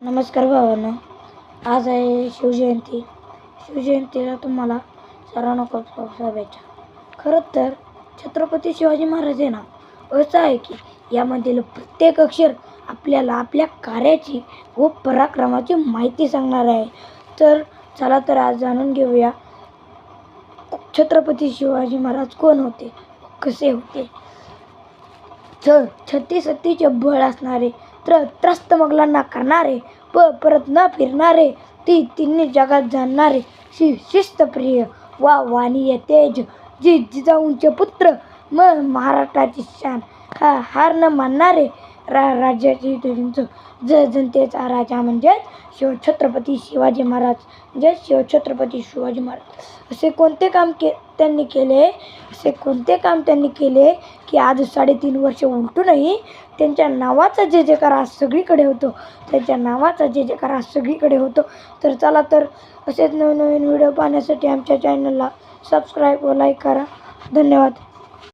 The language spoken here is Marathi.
नमस्कार भावांनो, आज आहे शिवजयंती. शिवजयंतीला तुम्हाला सर्वांना खूप शुभेच्छा. खरं तर छत्रपती शिवाजी महाराज आहे ना, असं आहे की यामधील प्रत्येक अक्षर आपल्याला आपल्या कार्याची व पराक्रमाची माहिती सांगणार आहे. तर चला तर आज जाणून घेऊया छत्रपती शिवाजी महाराज कोण होते, कसे होते. छत्तीस हत्तीचे बळ असणारे, त्रस्त मोगलांना करणारे, परत न फिरणारे, तिन्ही जगात जाणणारे, शिस्तप्रिय वा वाणीय तेज, जिजाऊंचे पुत्र, महाराष्ट्राची शान, हार न मानणारे, राज्याची जनतेचा राजा म्हणजेच छत्रपती शिवाजी महाराज. छत्रपती शिवाजी महाराज असे कोणते काम त्यांनी केले की आज 3.5 वर्ष उलटूनही त्यांच्या नावाचा जे जयकार आज सगळीकडे होतो. तर चला तर असेच नवीन व्हिडिओ पाहण्यासाठी आमच्या चॅनलला सबस्क्राईब व लाईक करा. धन्यवाद.